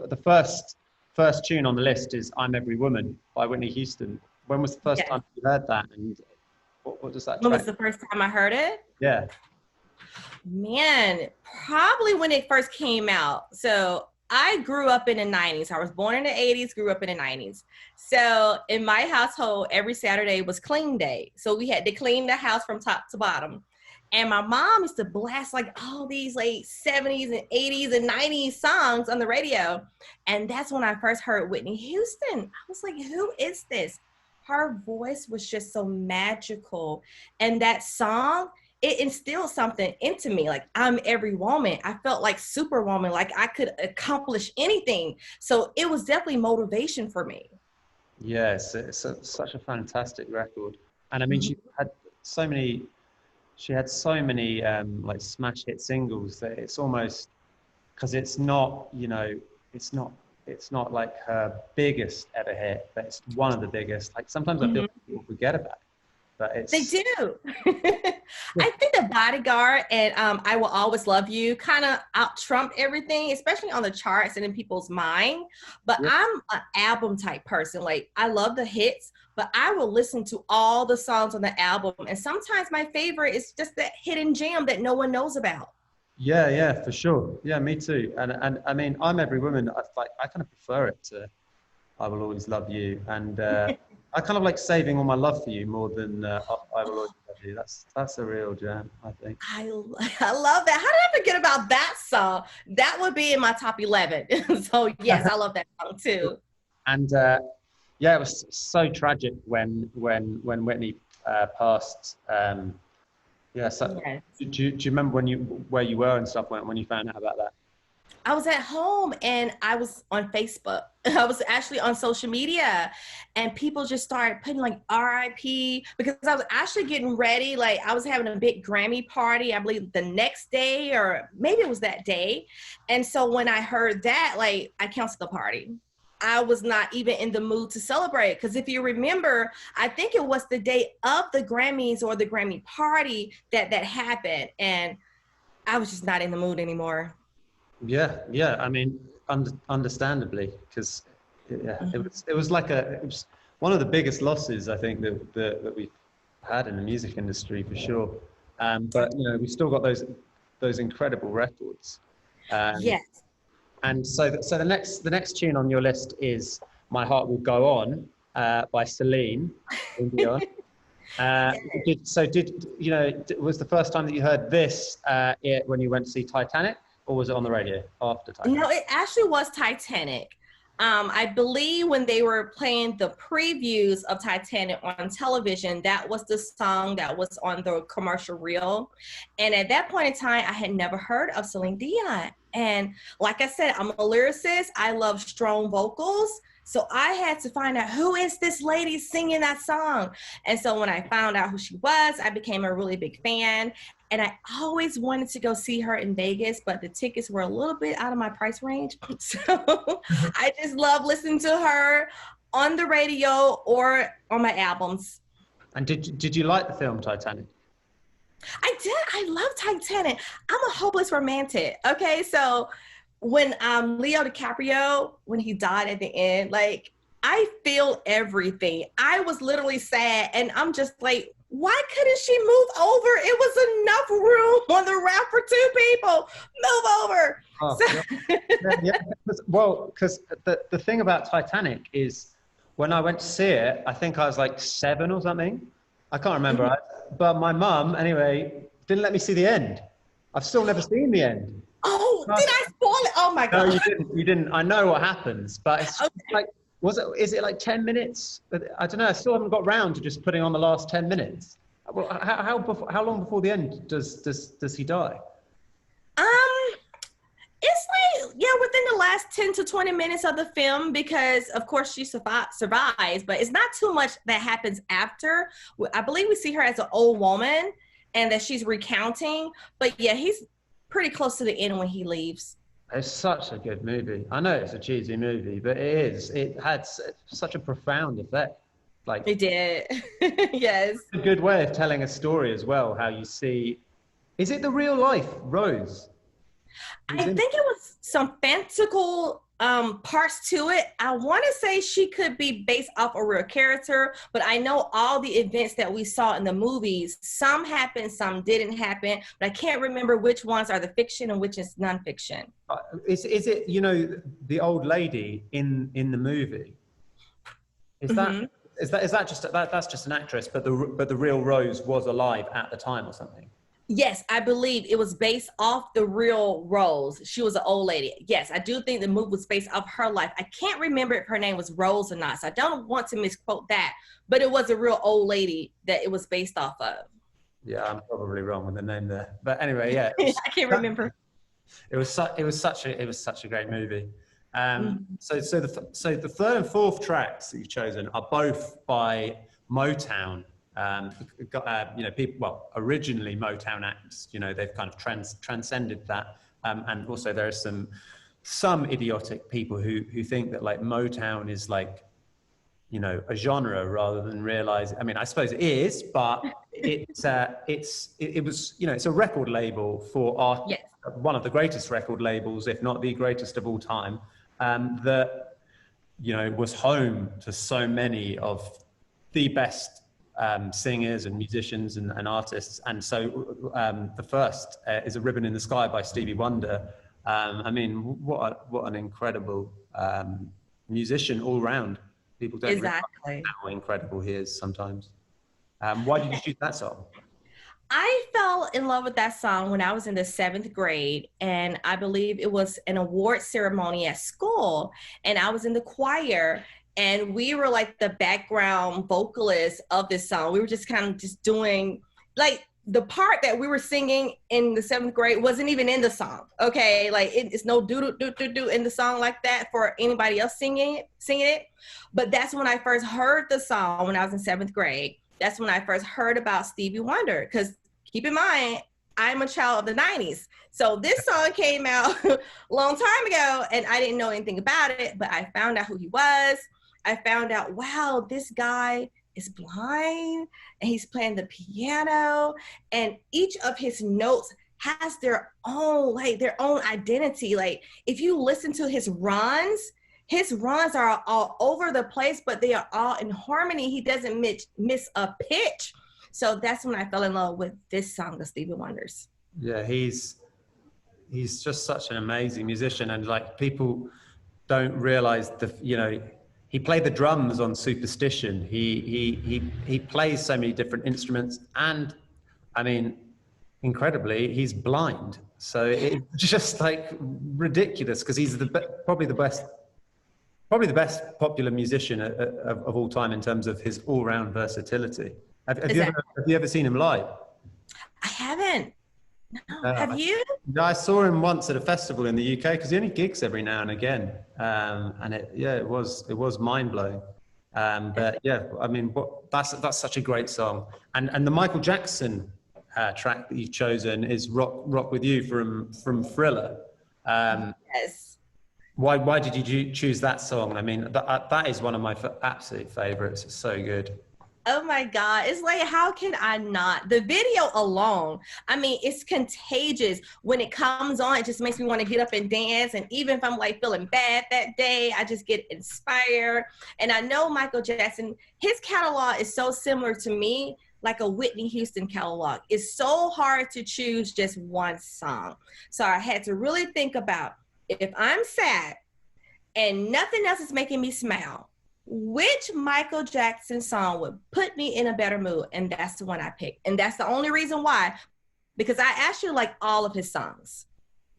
the first tune on the list is "I'm Every Woman" by Whitney Houston. When was the first time you heard that, and what does that? When was the first time I heard it? Yeah. Man, probably when it first came out. So I grew up in the 90s. I was born in the 80s, grew up in the 90s. So in my household, every Saturday was clean day. So we had to clean the house from top to bottom. And my mom used to blast like all these like 70s and 80s and 90s songs on the radio. And that's when I first heard Whitney Houston. I was like, who is this? Her voice was just so magical. And that song, it instilled something into me. Like, I'm every woman. I felt like Superwoman, like I could accomplish anything. So it was definitely motivation for me. Yes, such a fantastic record. And I mean, she had so many like smash hit singles that it's almost, because it's not, you know, it's not like her biggest ever hit, but it's one of the biggest. Like sometimes I feel people forget about it. But they do. I think The Bodyguard and I Will Always Love You kind of out-trumped everything, especially on the charts and in people's mind. But I'm an album type person. Like, I love the hits, but I will listen to all the songs on the album. And sometimes my favorite is just that hidden gem that no one knows about. Yeah, for sure. Yeah, me too. And I mean, I'm Every Woman. I kind of prefer it to I Will Always Love You. And I kind of like Saving All My Love for You more than I Will Always Love You. That's a real jam, I think. I love that. How did I forget about that song? That would be in my top 11. So yes, I love that song too. And yeah, it was so tragic when Whitney passed. Yeah. So yes. Do you remember where you were and stuff when you found out about that? I was at home and I was on Facebook. I was actually on social media and people just started putting like RIP because I was actually getting ready. Like I was having a big Grammy party, I believe the next day or maybe it was that day. And so when I heard that, like I canceled the party. I was not even in the mood to celebrate because if you remember, I think it was the day of the Grammys or the Grammy party that happened. And I was just not in the mood anymore. Yeah. I mean, understandably, because it was one of the biggest losses I think that we've had in the music industry for sure. But you know, we still got those incredible records. Yes. And so the next tune on your list is "My Heart Will Go On" by Celine Dion. Did you know? Was the first time that you heard this when you went to see Titanic? Or was it on the radio after Titanic? No, it actually was Titanic. I believe when they were playing the previews of Titanic on television, that was the song that was on the commercial reel. And at that point in time, I had never heard of Celine Dion. And like I said, I'm a lyricist. I love strong vocals. So I had to find out who is this lady singing that song. And so when I found out who she was, I became a really big fan. And I always wanted to go see her in Vegas, but the tickets were a little bit out of my price range. So I just love listening to her on the radio or on my albums. And did you like the film Titanic? I did. I love Titanic. I'm a hopeless romantic. Okay, so when Leo DiCaprio, when he died at the end, like I feel everything. I was literally sad, and I'm just like, why couldn't she move over? It was enough room on the raft for two people. Move over. Oh, so, yeah. Well, because the thing about Titanic is when I went to see it, I think I was like 7 or something. I can't remember. But my mum, anyway, didn't let me see the end. I've still never seen the end. Oh, did I spoil it? Oh my God. No, you didn't. I know what happens, but it's like, is it like 10 minutes? I don't know. I still haven't got round to just putting on the last 10 minutes. Well, how long before the end does he die? It's like, yeah, within the last 10 to 20 minutes of the film, because of course she survives, but it's not too much that happens after. I believe we see her as an old woman and that she's recounting, but yeah, he's pretty close to the end when he leaves. It's such a good movie. I know it's a cheesy movie, but it had such a profound effect. Like it did. Yes. It's a good way of telling a story as well, how you see, is it the real life Rose? I think it was some fanciful parts to it. I want to say she could be based off a real character, but I know all the events that we saw in the movies, some happened, some didn't happen, but I can't remember which ones are the fiction and which is nonfiction. Is it, you know, the old lady in the movie? Is that that's just an actress, but the real Rose was alive at the time or something? Yes, I believe it was based off the real Rose. She was an old lady. Yes, I do think the movie was based off her life. I can't remember if her name was Rose or not, so I don't want to misquote that, but it was a real old lady that it was based off of. Yeah, I'm probably wrong with the name there, but anyway, yeah. I can't remember. It was such a great movie. So the third and fourth tracks that you've chosen are both by Motown. You know, people, well, originally Motown acts, you know, they've kind of transcended that. And also there are some idiotic people who think that like Motown is like, you know, a genre rather than realize, I mean, I suppose it is, but it was, you know, it's a record label for art, yes, one of the greatest record labels, if not the greatest of all time, that, you know, was home to so many of the best singers and musicians and artists. And so the first is A Ribbon in the Sky by Stevie Wonder. I mean, what an incredible musician all round. People don't realize how incredible he is sometimes. Why did you choose that song? I fell in love with that song when I was in the 7th grade, and I believe it was an award ceremony at school, and I was in the choir, and we were like the background vocalists of this song. We were just kind of just doing, like, the part that we were singing in the 7th grade wasn't even in the song, okay? Like, it's no do-do-do-do-do in the song like that for anybody else singing it. But that's when I first heard the song when I was in 7th grade. That's when I first heard about Stevie Wonder, because keep in mind, I'm a child of the 90s. So this song came out a long time ago, and I didn't know anything about it, but I found out who he was. I found out, wow, this guy is blind, and he's playing the piano, and each of his notes has their own identity. Like, if you listen to his runs are all over the place, but they are all in harmony. He doesn't miss a pitch. So that's when I fell in love with this song, the Stevie Wonders. Yeah, he's just such an amazing musician, and like people don't realize you know, he played the drums on Superstition. He plays so many different instruments, and I mean, incredibly, he's blind. So it's just like ridiculous, because he's probably the best popular musician of all time in terms of his all-round versatility. Have you ever seen him live? I haven't. No. Have you? I saw him once at a festival in the UK, because he only gigs every now and again, and it was mind-blowing. But yeah, I mean, that's such a great song. And the Michael Jackson track that you've chosen is "Rock with You" from Thriller. Yes. Why did you choose that song? I mean, that is one of my absolute favorites. It's so good. Oh my God. It's like, how can I not? The video alone, I mean, it's contagious. When it comes on, it just makes me want to get up and dance. And even if I'm like feeling bad that day, I just get inspired. And I know Michael Jackson, his catalog is so similar to me, like a Whitney Houston catalog. It's so hard to choose just one song. So I had to really think about, if I'm sad and nothing else is making me smile, which Michael Jackson song would put me in a better mood? And that's the one I picked. And that's the only reason why, because I actually like all of his songs.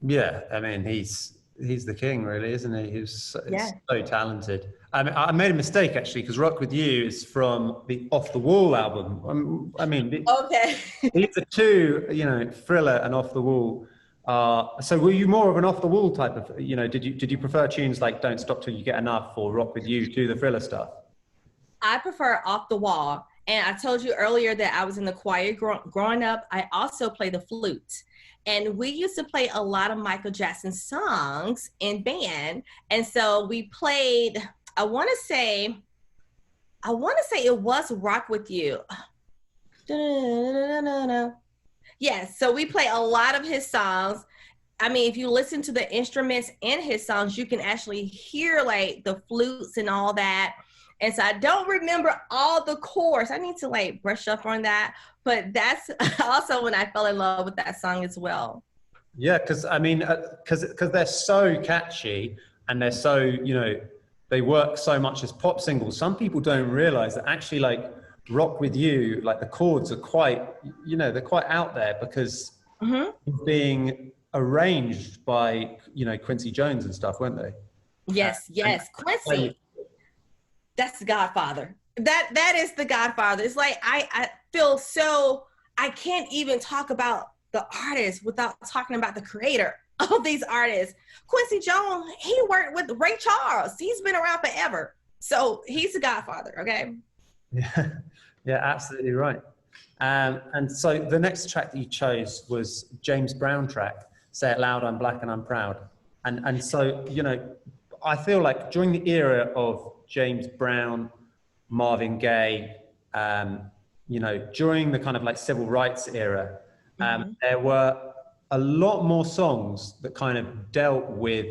Yeah, I mean, he's the king, really, isn't he? He's so talented. I mean, I made a mistake, actually, because "Rock With You" is from the Off the Wall album. I mean, okay. These are two, you know, Thriller and Off the Wall. So were you more of an off the wall type of, you know, did you prefer tunes like Don't Stop Till You Get Enough or Rock With You to the Thriller stuff? I prefer off the wall. And I told you earlier that I was in the choir growing up. I also play the flute. And we used to play a lot of Michael Jackson songs in band. And so we played, I want to say it was Rock With You. Yes, so we play a lot of his songs. I mean, if you listen to the instruments in his songs, you can actually hear like the flutes and all that. And so I don't remember all the chords. I need to like brush up on that. But that's also when I fell in love with that song as well. Yeah, because I mean, because they're so catchy and they're so, you know, they work so much as pop singles. Some people don't realize that actually, like, Rock With You, like the chords are quite, you know, they're quite out there because being arranged by, you know, Quincy Jones and stuff, weren't they? Yes, yes. Quincy, that's the Godfather. That is the Godfather. It's like, I feel so, I can't even talk about the artist without talking about the creator of these artists. Quincy Jones, he worked with Ray Charles. He's been around forever. So he's the Godfather, okay? Yeah, yeah, absolutely right. And so the next track that you chose was James Brown track, Say It Loud, I'm Black and I'm Proud. And so, you know, I feel like during the era of James Brown, Marvin Gaye, you know, during the kind of like civil rights era, there were a lot more songs that kind of dealt with,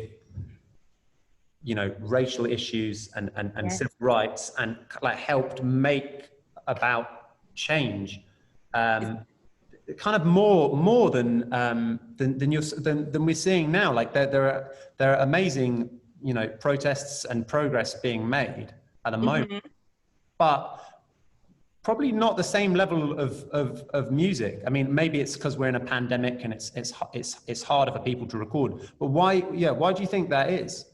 you know, racial issues and civil rights and like helped make about change. Kind of more than we're seeing now. Like there are amazing, you know, protests and progress being made at the moment, but probably not the same level of music. I mean, maybe it's because we're in a pandemic and it's harder for people to record. But why do you think that is?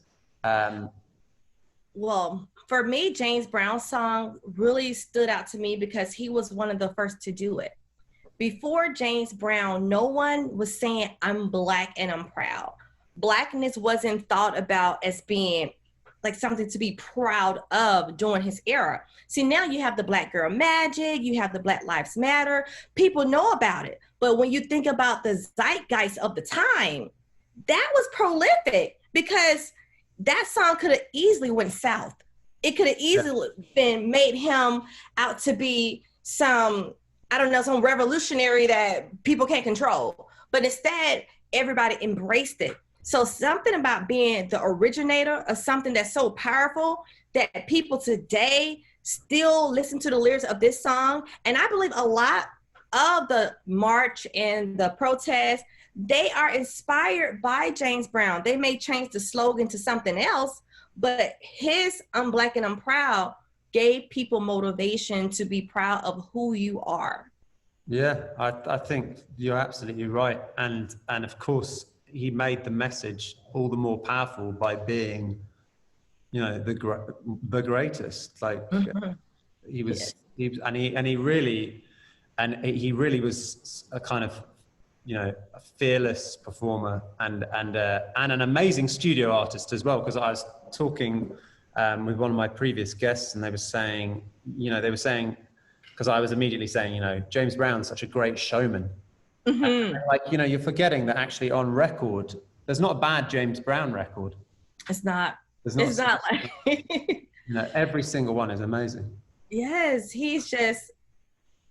Well, for me, James Brown's song really stood out to me because he was one of the first to do it. Before James Brown, no one was saying, I'm Black and I'm proud. Blackness wasn't thought about as being like something to be proud of during his era. See, now you have the Black Girl Magic, you have the Black Lives Matter. People know about it. But when you think about the zeitgeist of the time, that was prolific because that song could have easily went south. It could have easily been made him out to be some, I don't know, some revolutionary that people can't control. But instead, everybody embraced it. So something about being the originator of something that's so powerful that people today still listen to the lyrics of this song. And I believe a lot of the march and the protest, they are inspired by James Brown. They may change the slogan to something else, but his I'm Black and I'm Proud gave people motivation to be proud of who you are. Yeah, I think you're absolutely right. And of course, he made the message all the more powerful by being, you know, the greatest. Like he was, and he really was a kind of, you know, a fearless performer and an amazing studio artist as well. Because I was talking with one of my previous guests, and they were saying, because I was immediately saying, you know, James Brown's such a great showman. Like, you know, you're forgetting that actually on record, there's not a bad James Brown record. It's not like, you know, every single one is amazing. Yes, he's just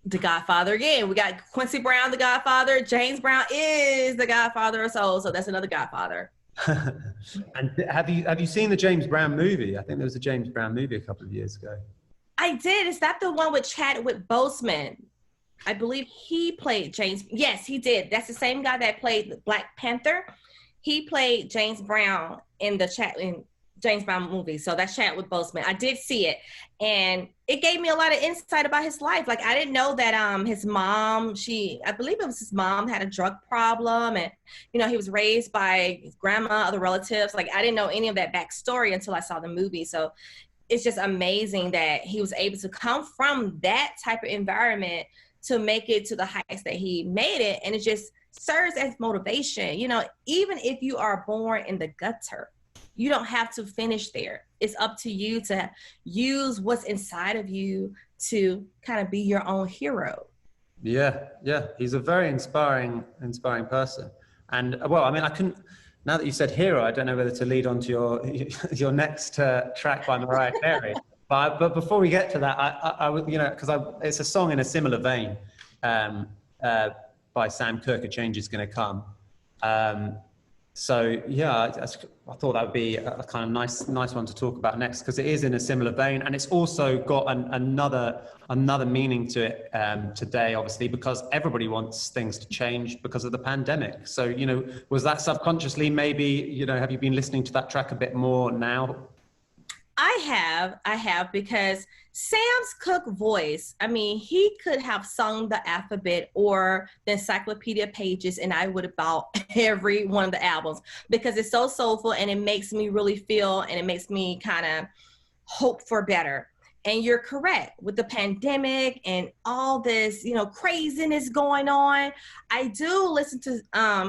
the Godfather again. We got Quincy Brown, the Godfather. James Brown is the Godfather of soul, so that's another Godfather. And have you seen the James Brown movie? I think there was a James Brown movie a couple of years ago. I did. Is that the one with Chadwick Boseman? I believe he played James. Yes, he did. That's the same guy that played Black Panther. He played James Brown in the James Brown movie. So that's Chadwick Boseman. I did see it, and it gave me a lot of insight about his life. Like, I didn't know that his mom, I believe it was his mom, had a drug problem, and you know, he was raised by his grandma, other relatives. Like, I didn't know any of that backstory until I saw the movie. So it's just amazing that he was able to come from that type of environment to make it to the heights that he made it. And it just serves as motivation. You know, even if you are born in the gutter, you don't have to finish there. It's up to you to use what's inside of you to kind of be your own hero. Yeah. He's a very inspiring person. And well, I mean, now that you said hero, I don't know whether to lead on to your next track by Mariah Carey. But before we get to that, I would, you know, because it's a song in a similar vein by Sam Cooke, A Change Is Gonna Come. So yeah, I thought that would be a kind of nice one to talk about next, because it is in a similar vein, and it's also got another meaning to it today, obviously, because everybody wants things to change because of the pandemic. So, you know, was that subconsciously maybe, you know, have you been listening to that track a bit more now? I have, because Sam's Cooke voice, I mean, he could have sung the alphabet or the encyclopedia pages, and I would have bought every one of the albums, because it's so soulful and it makes me really feel, and it makes me kind of hope for better. And you're correct, with the pandemic and all this, you know, craziness going on. I do listen to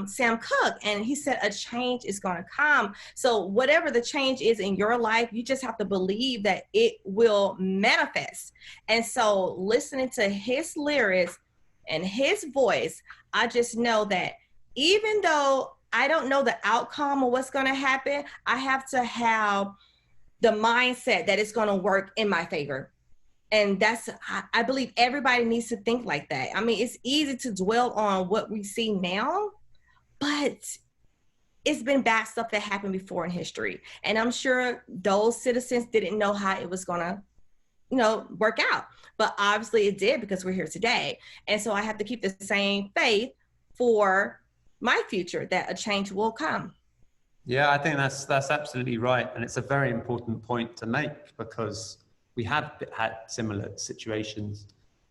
Sam Cooke, and he said a change is going to come. So whatever the change is in your life, you just have to believe that it will manifest. And so listening to his lyrics and his voice, I just know that even though I don't know the outcome of what's going to happen, I have to have the mindset that it's going to work in my favor. And I believe everybody needs to think like that. I mean, it's easy to dwell on what we see now, but it's been bad stuff that happened before in history. And I'm sure those citizens didn't know how it was going to, you know, work out. But obviously it did, because we're here today. And so I have to keep the same faith for my future that a change will come. Yeah, I think that's absolutely right, and it's a very important point to make, because we have had similar situations.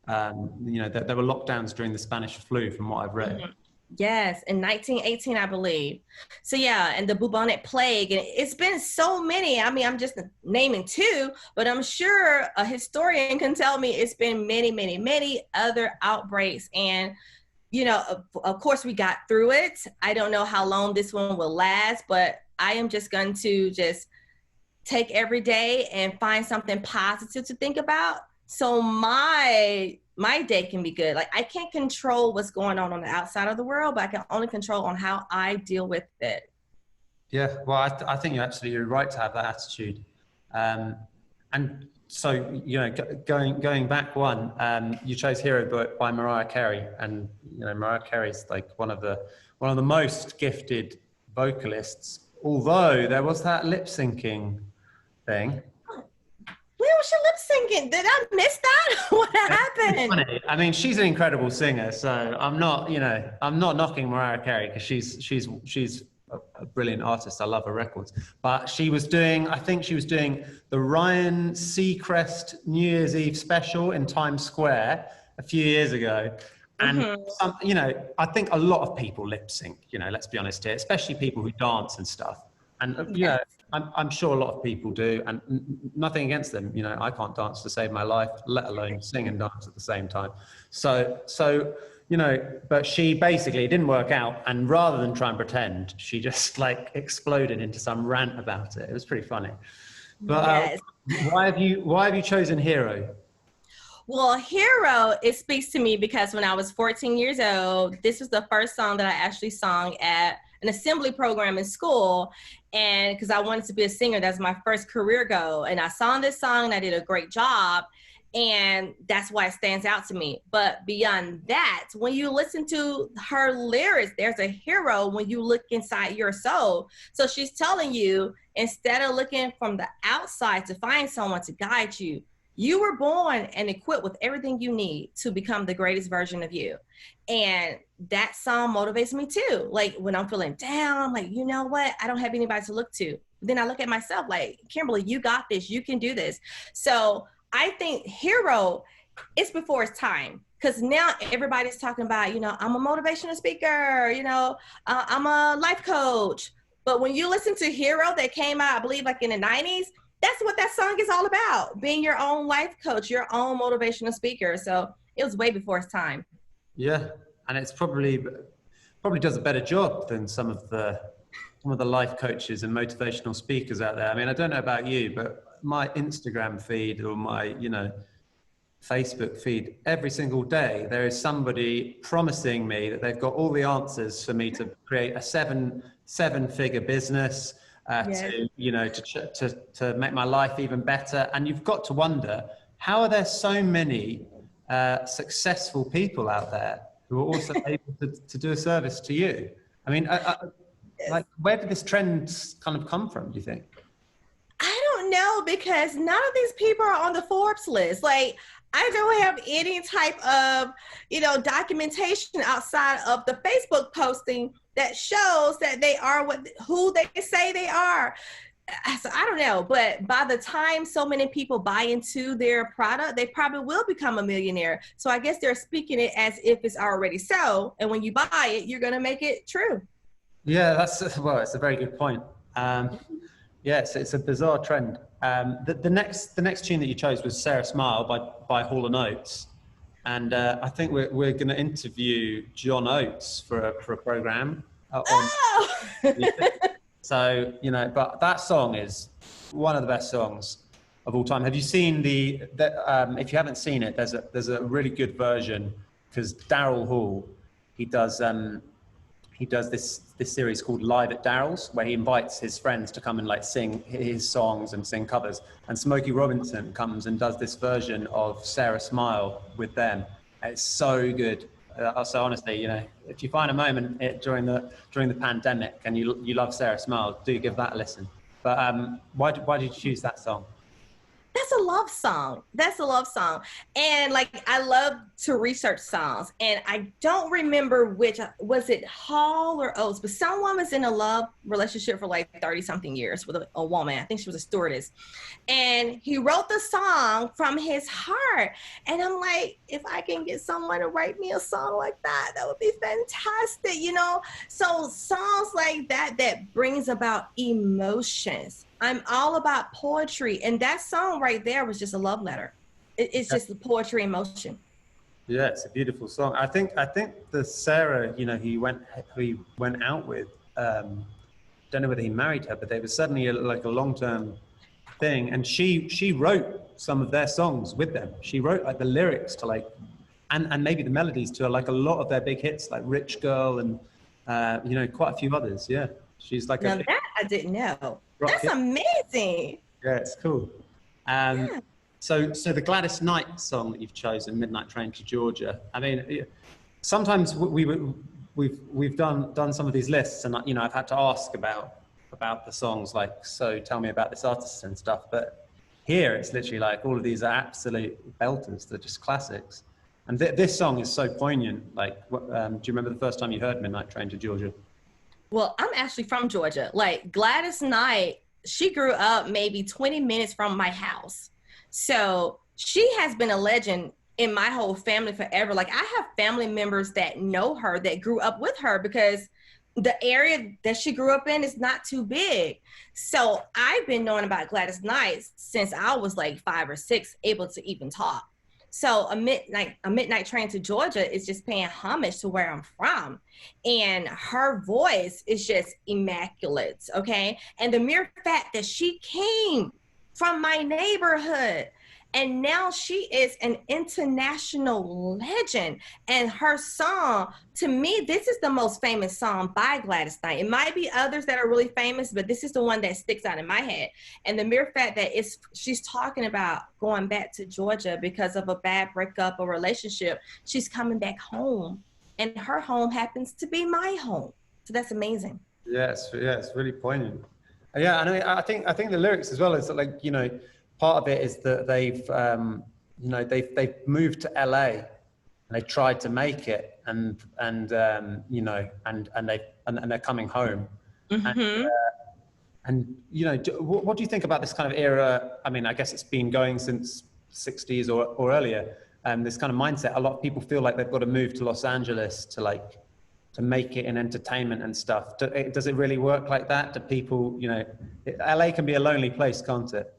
You know, there were lockdowns during the Spanish flu, from what I've read. Mm-hmm. Yes, in 1918, I believe. So yeah, and the bubonic plague, and it's been so many. I mean, I'm just naming two, but I'm sure a historian can tell me it's been many, many, many other outbreaks. And you know, of course we got through it. I don't know how long this one will last, but I am just going to just take every day and find something positive to think about, so my day can be good. Like, I can't control what's going on the outside of the world, but I can only control on how I deal with it. Yeah, well, I think you're absolutely right to have that attitude. And so, you know, going back one, you chose Hero by Mariah Carey, and you know, Mariah Carey's like one of the most gifted vocalists. Although there was that lip syncing thing. Where was she lip syncing? Did I miss that? What happened? Funny. I mean, she's an incredible singer, so I'm not knocking Mariah Carey, because she's a brilliant artist. I love her records. But I think she was doing the Ryan Seacrest New Year's Eve special in Times Square a few years ago. And, you know, I think a lot of people lip sync, you know, let's be honest here, especially people who dance and stuff. And, you know, I'm sure a lot of people do, and nothing against them. You know, I can't dance to save my life, let alone sing and dance at the same time. So, you know, but she basically, it didn't work out, and rather than try and pretend, she just like exploded into some rant about it. It was pretty funny. But yes. Why have you chosen Hero? Well, Hero, it speaks to me because when I was 14 years old, this was the first song that I actually sung at an assembly program in school. And because I wanted to be a singer, that's my first career goal. And I sang this song and I did a great job. And that's why it stands out to me. But beyond that, when you listen to her lyrics, there's a hero when you look inside your soul. So she's telling you, instead of looking from the outside to find someone to guide you, you were born and equipped with everything you need to become the greatest version of you. And that song motivates me too. Like when I'm feeling down, like, you know what? I don't have anybody to look to. Then I look at myself like, Kimberly, you got this. You can do this. So I think Hero is before its time, because now everybody's talking about, you know, I'm a motivational speaker, you know, I'm a life coach. But when you listen to Hero that came out, I believe like in the 90s, that's what that song is all about, being your own life coach, your own motivational speaker. So it was way before its time. Yeah, and it's probably does a better job than some of the life coaches and motivational speakers out there. I mean, I don't know about you, but my Instagram feed or my, you know, Facebook feed, every single day there is somebody promising me that they've got all the answers for me to create a seven-figure business, Yes. to, you know, to make my life even better. And you've got to wonder, how are there so many successful people out there who are also able to do a service to you? I mean, like, where did this trend kind of come from, do you think? I don't know, because none of these people are on the Forbes list. Like, I don't have any type of, documentation outside of the Facebook posting that shows that they are who they say they are. So I don't know, but by the time so many people buy into their product, they probably will become a millionaire. So I guess they're speaking it as if it's already so. And when you buy it, you're going to make it true. Yeah, it's a very good point. Yeah, it's a bizarre trend. The next tune that you chose was "Sarah Smile" by Hall & Oates, and I think we're going to interview John Oates for a program. So but that song is one of the best songs of all time. Have you seen if you haven't seen it, there's a really good version, because Daryl Hall, he does this series called Live at Daryl's, where he invites his friends to come and like sing his songs and sing covers. And Smokey Robinson comes and does this version of Sarah Smile with them. It's so good. So honestly, if you find a moment during the pandemic and you love Sarah Smile, do give that a listen. But why did you choose that song? That's a love song. That's a love song. And like, I love to research songs, and I don't remember was it Hall or Oates, but someone was in a love relationship for like 30 something years with a woman. I think she was a stewardess, and he wrote the song from his heart. And I'm like, if I can get someone to write me a song like that, that would be fantastic. So songs like that brings about emotions. I'm all about poetry, and that song right there was just a love letter. It's just the poetry in motion. Yeah, it's a beautiful song. I think the Sarah, he went out with, don't know whether he married her, but they were suddenly like a long-term thing, and she wrote some of their songs with them. She wrote like the lyrics to like, and maybe the melodies to like a lot of their big hits, like Rich Girl and quite a few others. Yeah, she's like that I didn't know. That's amazing. Yeah, it's cool. Yeah. So the Gladys Knight song that you've chosen, "Midnight Train to Georgia." I mean, sometimes we've done some of these lists, and I've had to ask about the songs, like, so tell me about this artist and stuff. But here it's literally like all of these are absolute belters. They're just classics. And this song is so poignant. Like, do you remember the first time you heard "Midnight Train to Georgia"? Well, I'm actually from Georgia. Like, Gladys Knight, she grew up maybe 20 minutes from my house. So she has been a legend in my whole family forever. Like, I have family members that know her, that grew up with her, because the area that she grew up in is not too big. So I've been knowing about Gladys Knight since I was like 5 or 6, able to even talk. So a midnight train to Georgia is just paying homage to where I'm from. And her voice is just immaculate, okay? And the mere fact that she came from my neighborhood, and now she is an international legend. And her song, to me, this is the most famous song by Gladys Knight. It might be others that are really famous, but this is the one that sticks out in my head. And the mere fact that she's talking about going back to Georgia because of a bad breakup or relationship, she's coming back home. And her home happens to be my home. So that's amazing. It's really poignant. Yeah, and I think the lyrics as well is that, like, part of it is that they've moved to LA and they tried to make it, and they're coming home. Mm-hmm. What do you think about this kind of era? I mean, I guess it's been going since the 60s or earlier. This kind of mindset. A lot of people feel like they've got to move to Los Angeles to make it in entertainment and stuff. Does it really work like that? Do people, LA can be a lonely place, can't it?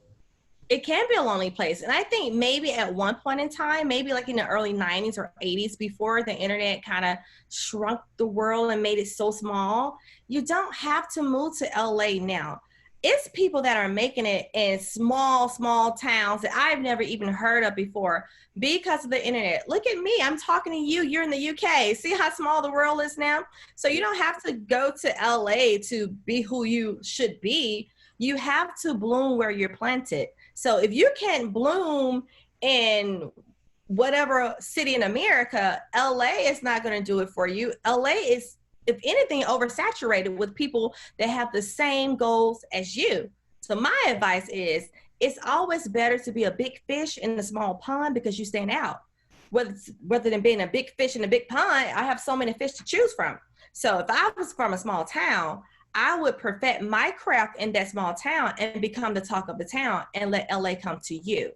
It can be a lonely place. And I think maybe at one point in time, maybe like in the early 90s or 80s, before the internet kind of shrunk the world and made it so small, you don't have to move to LA now. It's people that are making it in small towns that I've never even heard of before because of the internet. Look at me. I'm talking to you. You're in the UK. See how small the world is now? So you don't have to go to LA to be who you should be. You have to bloom where you're planted. So if you can't bloom in whatever city in America, LA is not going to do it for you. LA is if anything, oversaturated with people that have the same goals as you. So my advice is, it's always better to be a big fish in a small pond because you stand out. Rather than being a big fish in a big pond, I have so many fish to choose from. So if I was from a small town, I would perfect my craft in that small town and become the talk of the town and let LA come to you.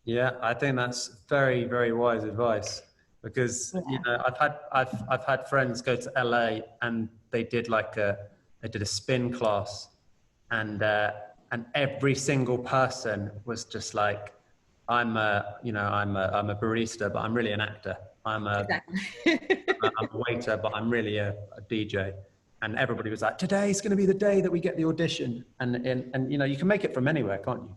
Yeah, I think that's very, very wise advice, because you know, I've had friends go to LA and they did a spin class, and every single person was just like, I'm a barista, but I'm really an actor. I'm a waiter, but I'm really a DJ. And everybody was like, today's going to be the day that we get the audition. And you know, you can make it from anywhere, can't you?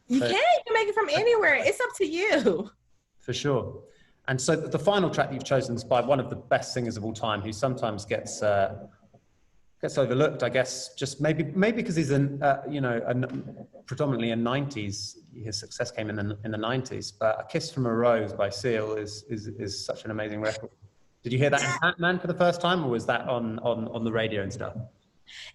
You can make it from anywhere. It's up to you. For sure. And so the final track that you've chosen is by one of the best singers of all time, who sometimes gets overlooked, I guess, just maybe because he's predominantly in 90s. His success came in the 90s. But A Kiss from a Rose by Seal is such an amazing record. Did you hear that in Ant-Man for the first time, or was that on the radio and stuff?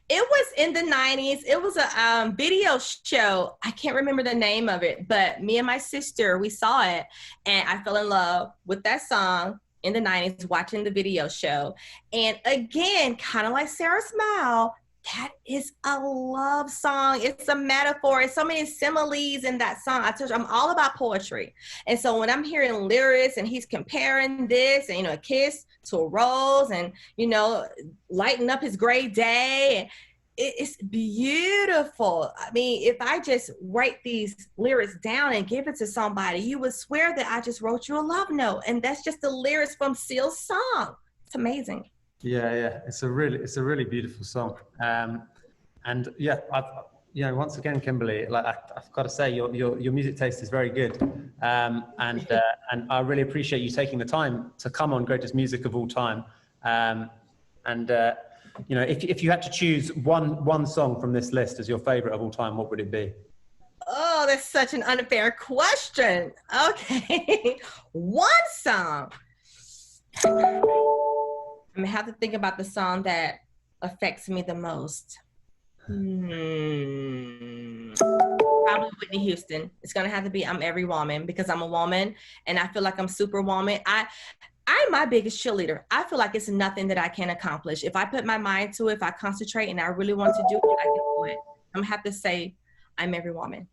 It was in the 90s. It was a video show. I can't remember the name of it, but me and my sister, we saw it, and I fell in love with that song in the 90s watching the video show. And again, kind of like Sarah Smile, that is a love song. It's a metaphor. It's so many similes in that song. I told you, I'm all about poetry. And so when I'm hearing lyrics and he's comparing this and, you know, a kiss to a rose and, you know, lighten up his gray day, it's beautiful. I mean, if I just write these lyrics down and give it to somebody, you would swear that I just wrote you a love note. And that's just the lyrics from Seal's song. It's amazing. Yeah, it's a really beautiful song, and yeah, once again, Kimberly, like I've got to say, your music taste is very good, and I really appreciate you taking the time to come on Greatest Music of All Time, and you know, if you had to choose one song from this list as your favorite of all time, what would it be? Oh, that's such an unfair question. Okay, one song. I'm gonna have to think about the song that affects me the most. Probably Whitney Houston. It's gonna have to be I'm Every Woman, because I'm a woman and I feel like I'm Superwoman. I'm my biggest cheerleader. I feel like it's nothing that I can accomplish. If I put my mind to it, if I concentrate and I really want to do it, I can do it. I'm gonna have to say I'm Every Woman.